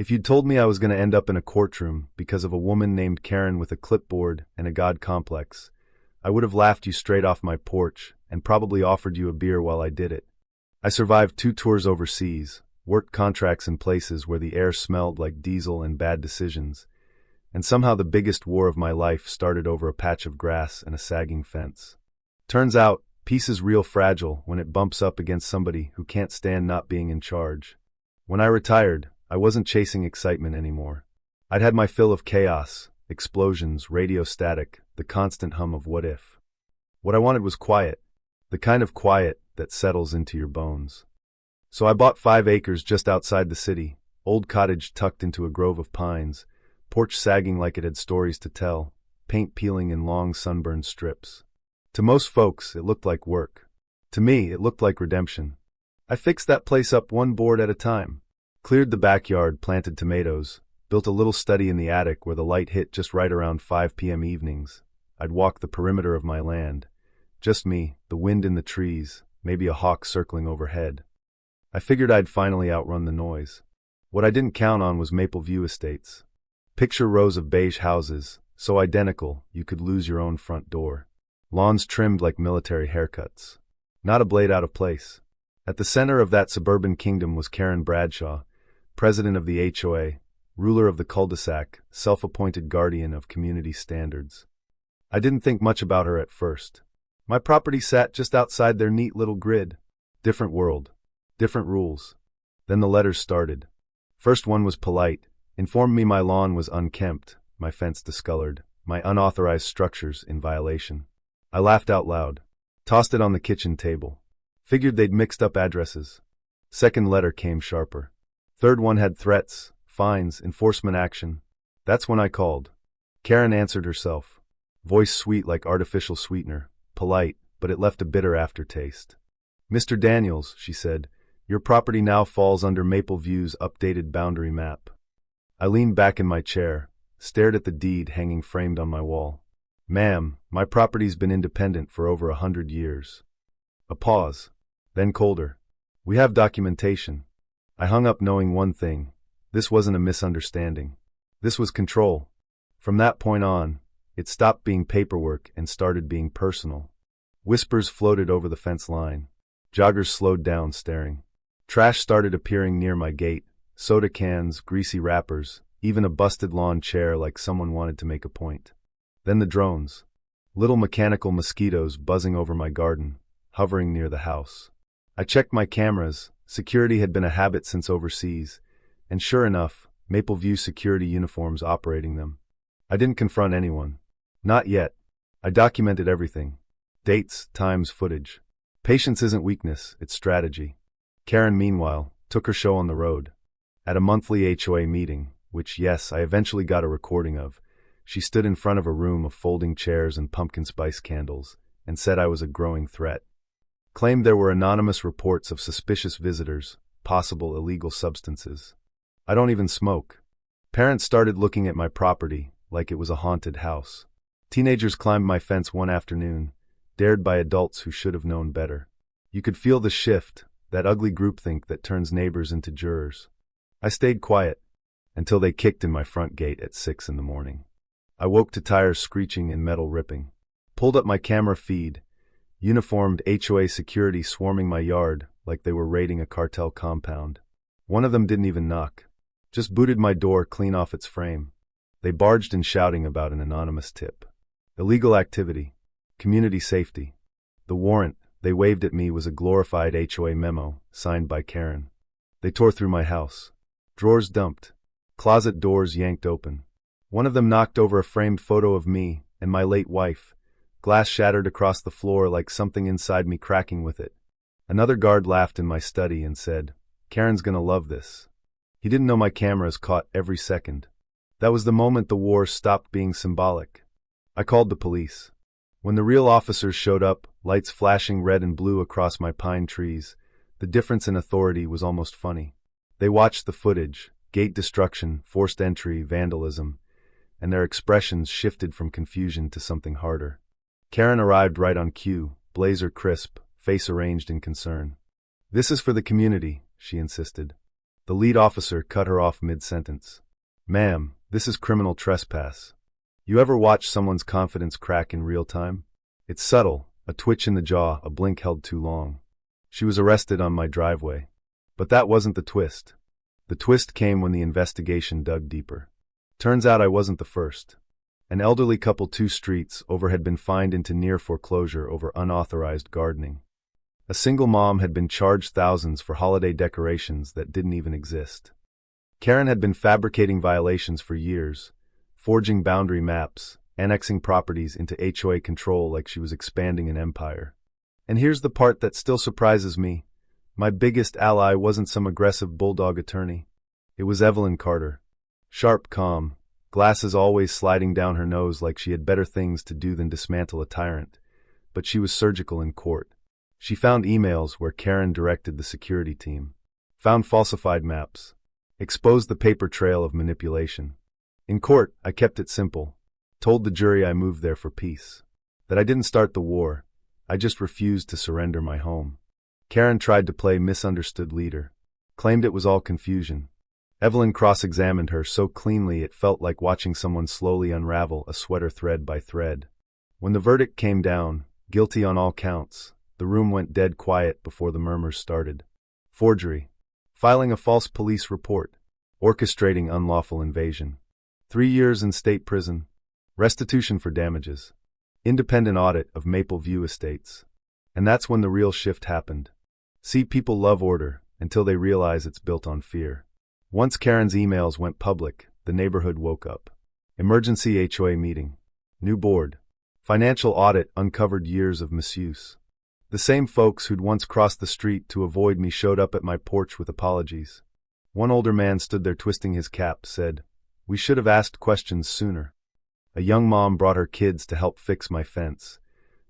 If you'd told me I was going to end up in a courtroom because of a woman named Karen with a clipboard and a god complex, I would have laughed you straight off my porch and probably offered you a beer while I did it. I survived 2 tours overseas, worked contracts in places where the air smelled like diesel and bad decisions, and somehow the biggest war of my life started over a patch of grass and a sagging fence. Turns out, peace is real fragile when it bumps up against somebody who can't stand not being in charge. When I retired, I wasn't chasing excitement anymore. I'd had my fill of chaos, explosions, radio static, the constant hum of what if. What I wanted was quiet, the kind of quiet that settles into your bones. So I bought 5 acres just outside the city, old cottage tucked into a grove of pines, porch sagging like it had stories to tell, paint peeling in long sunburned strips. To most folks, it looked like work. To me, it looked like redemption. I fixed that place up one board at a time. Cleared the backyard, planted tomatoes, built a little study in the attic where the light hit just right around 5 p.m. evenings. I'd walk the perimeter of my land. Just me, the wind in the trees, maybe a hawk circling overhead. I figured I'd finally outrun the noise. What I didn't count on was Maple View Estates. Picture rows of beige houses, so identical you could lose your own front door. Lawns trimmed like military haircuts. Not a blade out of place. At the center of that suburban kingdom was Karen Bradshaw, president of the HOA, ruler of the cul-de-sac, self-appointed guardian of community standards. I didn't think much about her at first. My property sat just outside their neat little grid. Different world. Different rules. Then the letters started. First one was polite, informed me my lawn was unkempt, my fence discolored, my unauthorized structures in violation. I laughed out loud. Tossed it on the kitchen table. Figured they'd mixed up addresses. Second letter came sharper. Third one had threats, fines, enforcement action. That's when I called. Karen answered herself. Voice sweet like artificial sweetener, polite, but it left a bitter aftertaste. Mr. Daniels, she said, your property now falls under Maple View's updated boundary map. I leaned back in my chair, stared at the deed hanging framed on my wall. Ma'am, my property's been independent for over 100 years. A pause, then colder. We have documentation. I hung up knowing one thing. This wasn't a misunderstanding. This was control. From that point on, it stopped being paperwork and started being personal. Whispers floated over the fence line. Joggers slowed down, staring. Trash started appearing near my gate. Soda cans, greasy wrappers, even a busted lawn chair like someone wanted to make a point. Then the drones. Little mechanical mosquitoes buzzing over my garden, hovering near the house. I checked my cameras. Security had been a habit since overseas, and sure enough, Maple View security uniforms operating them. I didn't confront anyone. Not yet. I documented everything. Dates, times, footage. Patience isn't weakness, it's strategy. Karen, meanwhile, took her show on the road. At a monthly HOA meeting, which, yes, I eventually got a recording of, she stood in front of a room of folding chairs and pumpkin spice candles and said I was a growing threat. Claimed there were anonymous reports of suspicious visitors, possible illegal substances. I don't even smoke. Parents started looking at my property like it was a haunted house. Teenagers climbed my fence one afternoon, dared by adults who should have known better. You could feel the shift, that ugly groupthink that turns neighbors into jurors. I stayed quiet until they kicked in my front gate at 6 in the morning. I woke to tires screeching and metal ripping. Pulled up my camera feed. Uniformed HOA security swarming my yard like they were raiding a cartel compound. One of them didn't even knock. Just booted my door clean off its frame. They barged in shouting about an anonymous tip. Illegal activity. Community safety. The warrant they waved at me was a glorified HOA memo, signed by Karen. They tore through my house. Drawers dumped. Closet doors yanked open. One of them knocked over a framed photo of me and my late wife. Glass shattered across the floor like something inside me cracking with it. Another guard laughed in my study and said, Karen's gonna love this. He didn't know my cameras caught every second. That was the moment the war stopped being symbolic. I called the police. When the real officers showed up, lights flashing red and blue across my pine trees, the difference in authority was almost funny. They watched the footage, gate destruction, forced entry, vandalism, and their expressions shifted from confusion to something harder. Karen arrived right on cue, blazer crisp, face arranged in concern. This is for the community, she insisted. The lead officer cut her off mid-sentence. "Ma'am, this is criminal trespass." You ever watch someone's confidence crack in real time? It's subtle, a twitch in the jaw, a blink held too long. She was arrested on my driveway. But that wasn't the twist. The twist came when the investigation dug deeper. Turns out I wasn't the first. An elderly couple 2 streets over had been fined into near foreclosure over unauthorized gardening. A single mom had been charged thousands for holiday decorations that didn't even exist. Karen had been fabricating violations for years, forging boundary maps, annexing properties into HOA control like she was expanding an empire. And here's the part that still surprises me. My biggest ally wasn't some aggressive bulldog attorney. It was Evelyn Carter. Sharp, calm, glasses always sliding down her nose like she had better things to do than dismantle a tyrant. But she was surgical in court. She found emails where Karen directed the security team, found falsified maps, exposed the paper trail of manipulation. In court, I kept it simple, told the jury I moved there for peace, that I didn't start the war, I just refused to surrender my home. Karen tried to play misunderstood leader, claimed it was all confusion. Evelyn cross-examined her so cleanly it felt like watching someone slowly unravel a sweater thread by thread. When the verdict came down, guilty on all counts, the room went dead quiet before the murmurs started. Forgery, filing a false police report, orchestrating unlawful invasion. 3 years in state prison, restitution for damages, independent audit of Maple View Estates. And that's when the real shift happened. See, people love order until they realize it's built on fear. Once Karen's emails went public, the neighborhood woke up. Emergency HOA meeting. New board. Financial audit uncovered years of misuse. The same folks who'd once crossed the street to avoid me showed up at my porch with apologies. One older man stood there twisting his cap, said, "We should have asked questions sooner." A young mom brought her kids to help fix my fence.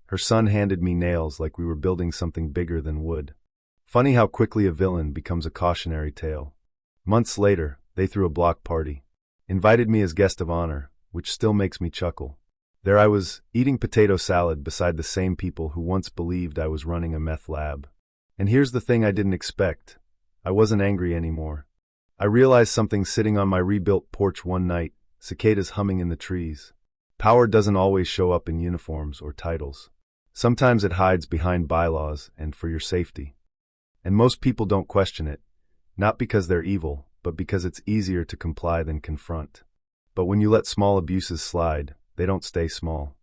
Her son handed me nails like we were building something bigger than wood. Funny how quickly a villain becomes a cautionary tale. Months later, they threw a block party. Invited me as guest of honor, which still makes me chuckle. There I was, eating potato salad beside the same people who once believed I was running a meth lab. And here's the thing I didn't expect. I wasn't angry anymore. I realized something sitting on my rebuilt porch one night, cicadas humming in the trees. Power doesn't always show up in uniforms or titles. Sometimes it hides behind bylaws and for your safety. And most people don't question it, not because they're evil, but because it's easier to comply than confront. But when you let small abuses slide, they don't stay small.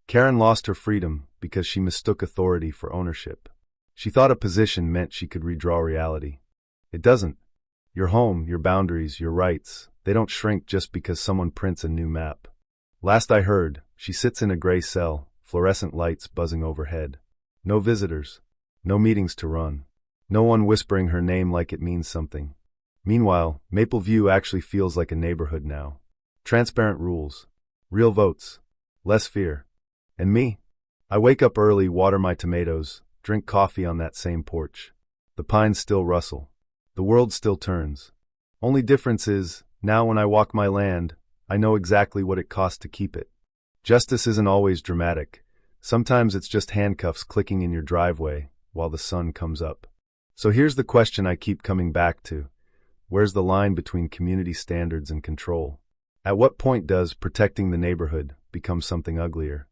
Karen lost her freedom because she mistook authority for ownership. She thought a position meant she could redraw reality. It doesn't. Your home, your boundaries, your rights, they don't shrink just because someone prints a new map. Last I heard, she sits in a gray cell, fluorescent lights buzzing overhead. No visitors. No meetings to run. No one whispering her name like it means something. Meanwhile, Maple View actually feels like a neighborhood now. Transparent rules. Real votes. Less fear. And me? I wake up early, water my tomatoes, drink coffee on that same porch. The pines still rustle. The world still turns. Only difference is, now when I walk my land, I know exactly what it costs to keep it. Justice isn't always dramatic. Sometimes it's just handcuffs clicking in your driveway while the sun comes up. So here's the question I keep coming back to. Where's the line between community standards and control? At what point does protecting the neighborhood become something uglier?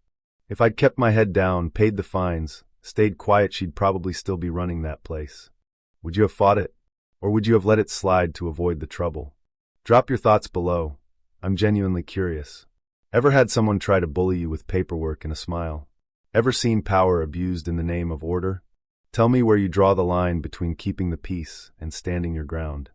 If I'd kept my head down, paid the fines, stayed quiet, she'd probably still be running that place. Would you have fought it? Or would you have let it slide to avoid the trouble? Drop your thoughts below. I'm genuinely curious. Ever had someone try to bully you with paperwork and a smile? Ever seen power abused in the name of order? Tell me where you draw the line between keeping the peace and standing your ground.